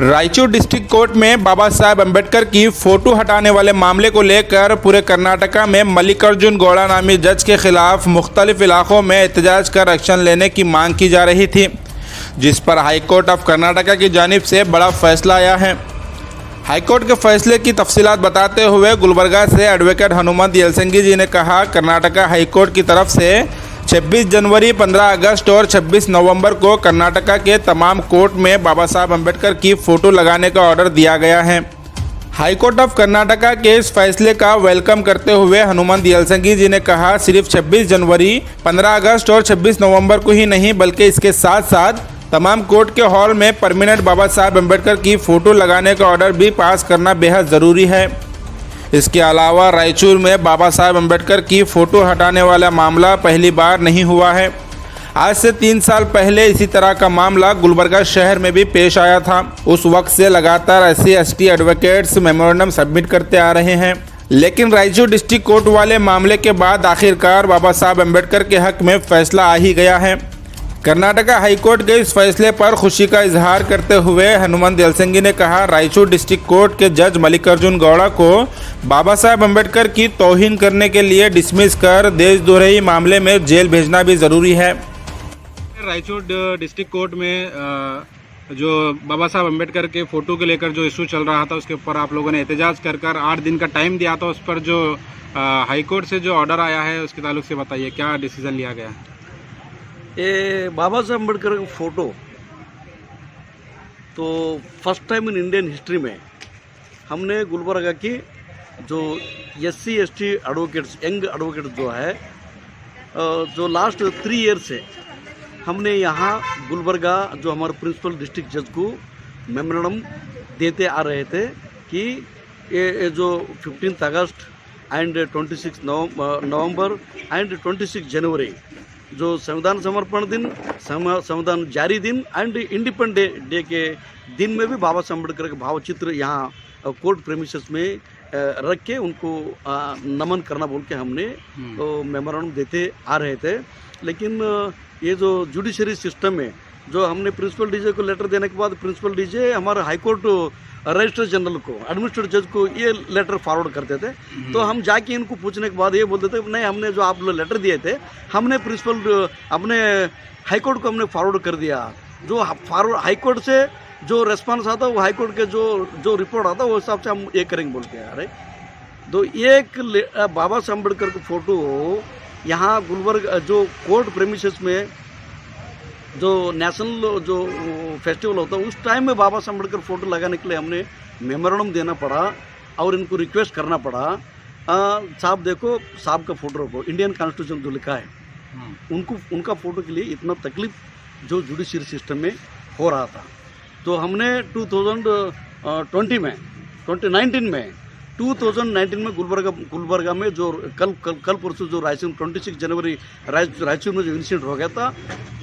Raichur district court में बाबा साहेब अम्बेडकर की photo हटाने वाले मामले को लेकर पूरे कर्नाटका में मल्लिकार्जुन गौड़ा नामी जज के खिलाफ मुख्तलिफ इलाकों में एहतजाज कर एक्शन लेने की मांग की जा रही थी, जिस पर हाईकोर्ट ऑफ कर्नाटका की जानिब से बड़ा फैसला आया है। हाईकोर्ट के फैसले की तफसीलात बताते हुए गुलबर्गा से एडवोकेट हनुमंत यलसंगी जी ने कहा, कर्नाटका हाईकोर्ट की तरफ से 26 जनवरी, 15 अगस्त और 26 नवंबर को कर्नाटका के तमाम कोर्ट में बाबा साहब अम्बेडकर की फ़ोटो लगाने का ऑर्डर दिया गया है। हाईकोर्ट ऑफ कर्नाटका के इस फैसले का वेलकम करते हुए हनुमंत यलसंगी जी ने कहा, सिर्फ 26 जनवरी, 15 अगस्त और 26 नवंबर को ही नहीं बल्कि इसके साथ साथ तमाम कोर्ट के हॉल में परमानेंट बाबा साहब अम्बेडकर की फ़ोटो लगाने का ऑर्डर भी पास करना बेहद ज़रूरी है। इसके अलावा रायचूर में बाबा साहब अम्बेडकर की फ़ोटो हटाने वाला मामला पहली बार नहीं हुआ है। आज से 3 साल पहले इसी तरह का मामला गुलबर्गा शहर में भी पेश आया था। उस वक्त से लगातार SC/ST एडवोकेट्स मेमोरेंडम सबमिट करते आ रहे हैं, लेकिन रायचूर डिस्ट्रिक्ट कोर्ट वाले मामले के बाद आखिरकार बाबा साहब अम्बेडकर के हक में फैसला आ ही गया है। कर्नाटका हाईकोर्ट के इस फैसले पर खुशी का इजहार करते हुए हनुमंत यलसंगी ने कहा, रायचूर डिस्ट्रिक्ट कोर्ट के जज मल्लिकार्जुन गौड़ा को बाबा साहब अम्बेडकर की तौहीन करने के लिए डिसमिस कर देशद्रोही मामले में जेल भेजना भी ज़रूरी है। रायचूर डिस्ट्रिक्ट कोर्ट में जो बाबा साहब अम्बेडकर के फ़ोटो को लेकर जो इशू चल रहा था, उसके ऊपर आप लोगों ने एहतजाज कर 8 दिन का टाइम दिया था। उस पर जो हाईकोर्ट से जो ऑर्डर आया है उसके ताल्लुक से बताइए, क्या डिसीज़न लिया गया है? ये बाबा साहब अम्बेडकर का फ़ोटो तो first time in Indian history में हमने गुलबर्गा की जो SC/ST एडवोकेट्स, यंग एडवोकेट्स जो है, जो लास्ट 3 ईयर से हमने यहाँ गुलबर्गा जो हमारे प्रिंसिपल डिस्ट्रिक्ट जज को मेमोरेंडम देते आ रहे थे कि ये जो 15 अगस्त एंड 26 नवंबर एंड 26 जनवरी जो संविधान समर्पण दिन, संविधान जारी दिन एंड इंडिपेंडेंस डे के दिन में भी बाबा साहब अम्बेडकर के भावचित्र यहाँ कोर्ट प्रेमिसेस में रख के उनको नमन करना बोल के हमने मेमोरेंडम देते आ रहे थे। लेकिन ये जो जुडिशरी सिस्टम है, जो हमने प्रिंसिपल डीजे को लेटर देने के बाद प्रिंसिपल डीजे हमारे हाईकोर्ट रजिस्ट्रार जनरल को, एडमिनिस्ट्रेटिव जज को ये लेटर फॉरवर्ड करते थे। तो हम जाके इनको पूछने के बाद ये बोलते थे, नहीं हमने जो आप लोग लेटर दिए थे हमने प्रिंसिपल अपने हाईकोर्ट को हमने फॉरवर्ड कर दिया। जो फॉरवर्ड हाईकोर्ट से जो रेस्पॉन्स आता वो हाईकोर्ट के जो रिपोर्ट आता वो हिसाब से हम ये करेंगे बोल के आ रहे। तो एक बाबा साहब अम्बेडकर का फ़ोटो यहाँ गुलबर्गा जो कोर्ट प्रेमिसेस में जो नेशनल जो फेस्टिवल होता है उस टाइम में बाबा साहब अम्बेडकर फ़ोटो लगाने के लिए हमने मेमोरेंडम देना पड़ा और इनको रिक्वेस्ट करना पड़ा। साहब देखो, साहब का फ़ोटो रखो, इंडियन कॉन्स्टिट्यूशन जो लिखा है उनका फ़ोटो के लिए इतना तकलीफ जो जुडिशरी सिस्टम में हो रहा था। तो हमने 2019 में गुलबर्गा में जो कल परसों जो रायचूर 26 जनवरी रायचूर में जो इंसिडेंट हो गया था,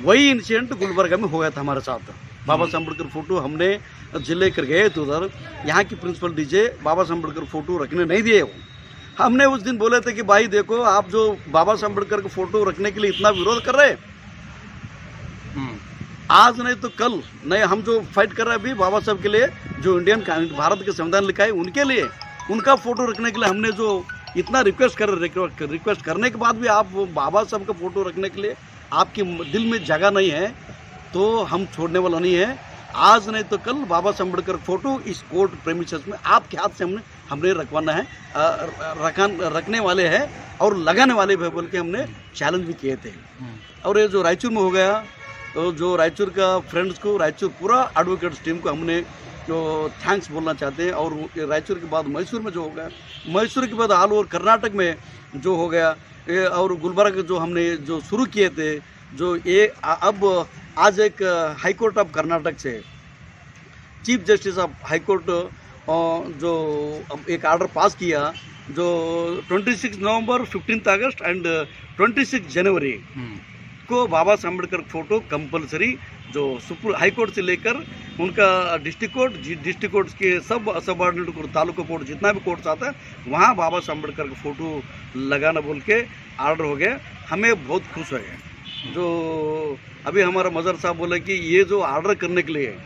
वही इंसिडेंट गुलबर्गा में हो गया था हमारे साथ। बाबा साहब अम्बेडकर फ़ोटो हमने जिले कर गए तो उधर यहाँ की प्रिंसिपल डीजे बाबा साहब अम्बेडकर फ़ोटो रखने नहीं दिए। हमने उस दिन बोले थे कि भाई देखो, आप जो बाबा साहब अम्बेडकर का फ़ोटो रखने के लिए इतना विरोध कर रहे हैं, आज नहीं तो कल नहीं, हम जो फाइट कर रहे हैं अभी बाबा साहब के लिए, जो इंडियन भारत के संविधान लिखा है उनके लिए, उनका फ़ोटो रखने के लिए हमने जो इतना रिक्वेस्ट करने के बाद भी आप बाबा साहब का फ़ोटो रखने के लिए आपके दिल में जगह नहीं है, तो हम छोड़ने वाला नहीं है। आज नहीं तो कल बाबा साहब अम्बेडकर फ़ोटो इस कोर्ट प्रेमिसेस में आपके हाथ से हमने रखवाना है, रखने वाले हैं और लगाने वाले भी बोल के हमने चैलेंज भी किए थे। और ये जो रायचूर में हो गया, तो जो रायचूर का फ्रेंड्स को, रायचूर पूरा एडवोकेट्स टीम को हमने जो थैंक्स बोलना चाहते हैं। और रायचूर के बाद मैसूर में जो हो गया, मैसूर के बाद ऑल ओवर कर्नाटक में जो हो गया, और गुलबर्गा जो हमने जो शुरू किए थे, जो ये अब आज एक हाईकोर्ट ऑफ कर्नाटक से चीफ जस्टिस ऑफ हाईकोर्ट जो एक ऑर्डर पास किया, जो 26 नवंबर, 15 अगस्त एंड 26 जनवरी को बाबा साहब अम्बेडकर फ़ोटो कंपलसरी जो हाई कोर्ट से लेकर उनका डिस्ट्रिक्ट कोर्ट के सब सबऑर्डिनेट कोर्ट, तालुका कोर्ट, जितना भी कोर्ट्स आता है वहाँ बाबा साहब अम्बेडकर का फ़ोटो लगाना बोल के ऑर्डर हो गया। हमें बहुत खुश हो गए। जो अभी हमारा मज़र साहब बोले कि ये जो ऑर्डर करने के लिए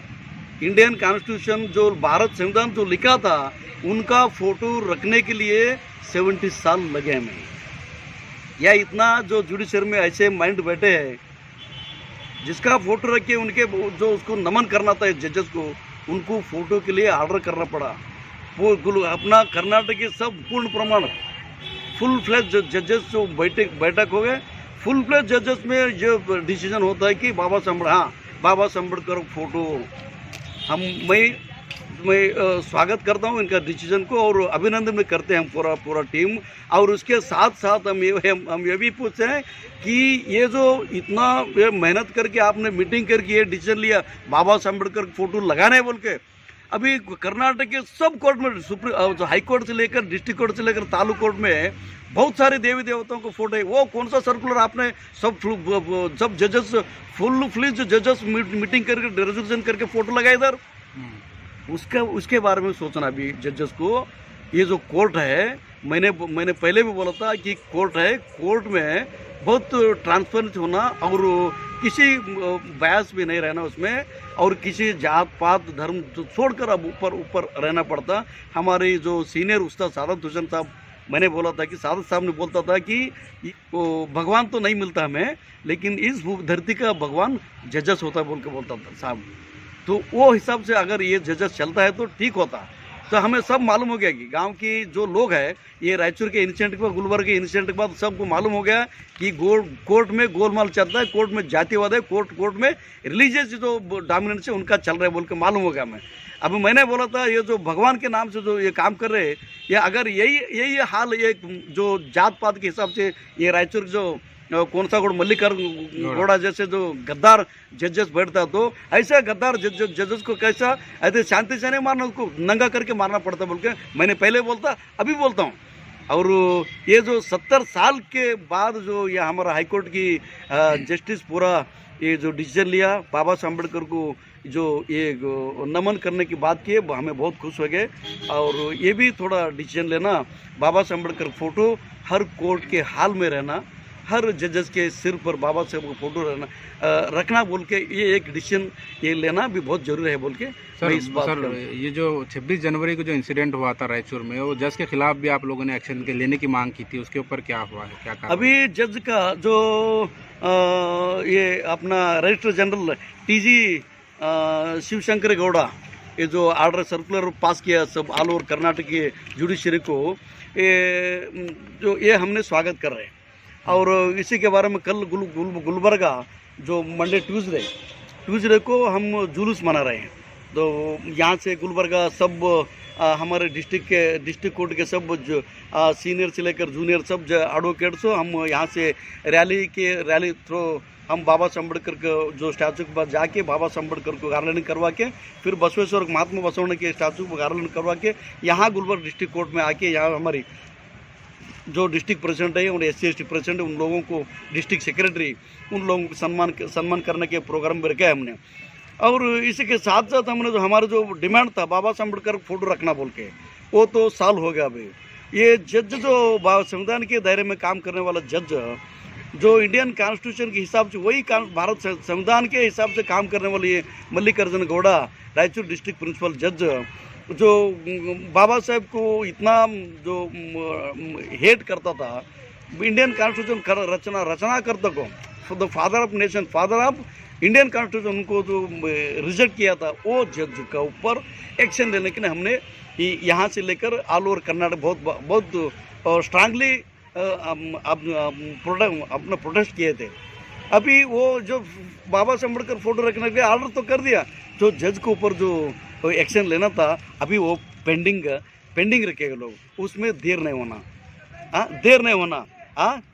इंडियन कॉन्स्टिट्यूशन जो भारत संविधान जो लिखा था उनका फोटो रखने के लिए 70 साल लगे हमें। या इतना जो जुडिशरी में ऐसे माइंड बैठे हैं जिसका फोटो रख के उनके जो उसको नमन करना था जजेस को, उनको फोटो के लिए ऑर्डर करना पड़ा। वो अपना कर्नाटक के सब पूर्ण प्रमाण फुल फ्लेज जजेस जो बैठक हो गए। फुल फ्लेज जजेस में जो डिसीजन होता है कि बाबा साहब अम्बेडकर फोटो मैं स्वागत करता हूं इनका डिसीजन को और अभिनंदन भी करते हैं हम पूरा टीम। और उसके साथ साथ हम ये भी पूछते हैं कि ये जो इतना मेहनत करके आपने मीटिंग करके ये डिसीजन लिया बाबा साहब अम्बेडकर फोटो लगाने बोल के, अभी कर्नाटक के सब कोर्ट में हाई कोर्ट से लेकर डिस्ट्रिक्ट कोर्ट से लेकर तालुक कोर्ट में बहुत सारे देवी देवताओं को फोटो है। वो कौन सा सर्कुलर आपने सब जजेस फुल फ्लेज जजेस मीटिंग करके रेजोल्यूशन करके फोटो लगाए इधर, उसके बारे में सोचना भी जजेस को। ये जो कोर्ट है, मैंने पहले भी बोला था कि कोर्ट है, कोर्ट में बहुत ट्रांसपेरेंट होना और किसी बयास भी नहीं रहना उसमें, और किसी जात पात धर्म छोड़कर अब ऊपर रहना पड़ता। हमारे जो सीनियर उस्ताद सादत हुसैन साहब, मैंने बोला था कि सादत साहब ने बोलता था कि भगवान तो नहीं मिलता हमें, लेकिन इस धरती का भगवान जजेस होता है बोल के बोलता था साहब। तो वो हिसाब से अगर ये जजेस चलता है तो ठीक होता। तो हमें सब मालूम हो गया कि गांव की जो लोग हैं, ये रायचूर के इंसिडेंट के बाद, गुलबर्ग के इंसिडेंट के बाद सबको मालूम हो गया कि कोर्ट में गोलमाल चलता है, कोर्ट में जातिवाद है, कोर्ट में रिलीजियस जो डोमिनेंस है उनका चल रहा है बोल के मालूम हो गया हमें। अब मैंने बोला था ये जो भगवान के नाम से जो ये काम कर रहे हैं, ये अगर यही हाल ये जो जात पात के हिसाब से ये रायचूर जो कौन सा गोड़ मल्लिकार्जुन गौड़ा जैसे जो गद्दार जजेस बैठता, तो ऐसा गद्दार जजेस को कैसा ऐसे शांति से नहीं मारना, उसको नंगा करके मारना पड़ता बोल के मैंने पहले बोलता, अभी बोलता हूँ। और ये जो 70 साल के बाद जो ये हमारा हाईकोर्ट की जस्टिस पूरा ये जो डिसीजन लिया बाबा साहब अम्बेडकर को जो ये नमन करने की बात की है, हमें बहुत खुश हो गए। और ये भी थोड़ा डिसीजन लेना, बाबा साहब अम्बेडकर फोटो हर कोर्ट के हाल में रहना, हर जजेस के सिर पर बाबा साहब का फोटो रखना बोल के ये एक डिसीजन ये लेना भी बहुत जरूरी है बोल के इस बात सर ये जो 26 जनवरी को जो इंसिडेंट हुआ था रायचूर में, वो जज के खिलाफ भी आप लोगों ने एक्शन के लेने की मांग की थी, उसके ऊपर क्या हुआ है, क्या कहा? अभी जज का जो ये अपना registrar general TG Shivshankar Gowda ये जो ऑर्डर सर्कुलर पास किया सब ऑल ओवर कर्नाटक के जुडिशरी को, ये हमने स्वागत कर रहे हैं। और इसी के बारे में कल गुलबर्गा जो मंडे ट्यूसडे को हम जुलूस मना रहे हैं। तो यहाँ से गुलबर्गा सब हमारे डिस्ट्रिक्ट कोर्ट के सब सीनियर से लेकर जूनियर सब एडवोकेट्स हो, हम यहाँ से रैली थ्रू हम बाबा साहब अम्बेडकर के जो स्टैचू के पास जाके बाबा साहब अम्बेडकर को गार्लैंडिंग करवा के, फिर बसवेश्वर महात्मा बसवण्ण के स्टैचू को गार्लैंडिंग करवा के यहाँ गुलबर्ग डिस्ट्रिक्ट कोर्ट में आके यहाँ हमारी जो डिस्ट्रिक्ट प्रेसिडेंट है और SC/ST प्रेसिडेंट उन लोगों को, डिस्ट्रिक्ट सेक्रेटरी उन लोगों को सम्मान करने के प्रोग्राम में रखा है हमने। और इसी के साथ साथ हमने जो हमारा जो डिमांड था बाबा साहब अम्बेडकर फोटो रखना बोल के, वो तो साल हो गया। अभी ये जज जो संविधान के दायरे में काम करने वाला जज जो इंडियन कॉन्स्टिट्यूशन के हिसाब से वही भारत संविधान के हिसाब से काम करने वाले ये मल्लिकार्जुन गौड़ा रायचूर डिस्ट्रिक्ट प्रिंसिपल जज जो बाबा साहब को इतना जो हेट करता था, इंडियन कॉन्स्टिट्यूशन रचना करता को the father of nation, father of Indian constitution उनको जो रिजेक्ट किया था, वो जज का ऊपर एक्शन लेने के लिए हमने यहाँ से लेकर ऑल ओवर कर्नाटक बहुत स्ट्रांगली अपना प्रोटेस्ट किए थे। अभी वो जो बाबा साहब अम्बेडकर फोटो रखने के लिए ऑर्डर तो कर दिया, जो जज के ऊपर जो एक्शन लेना था अभी वो पेंडिंग रखेगा लोग, उसमें देर नहीं होना।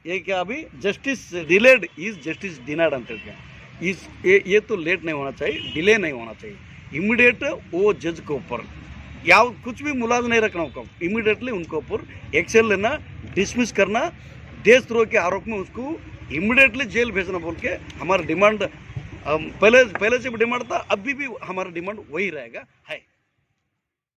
ये क्या अभी justice delayed is justice denied अंत ये तो लेट नहीं होना चाहिए, डिले नहीं होना चाहिए। इमीडिएट वो जज के ऊपर या कुछ भी मुलाज नहीं रखना होगा, इमीडिएटली उनके ऊपर एक्शन लेना, डिसमिस करना, देशद्रोह के आरोप में उसको इमीडिएटली जेल भेजना बोल के हमारा डिमांड पहले से भी डिमांड था, अभी भी हमारा डिमांड वही रहेगा है।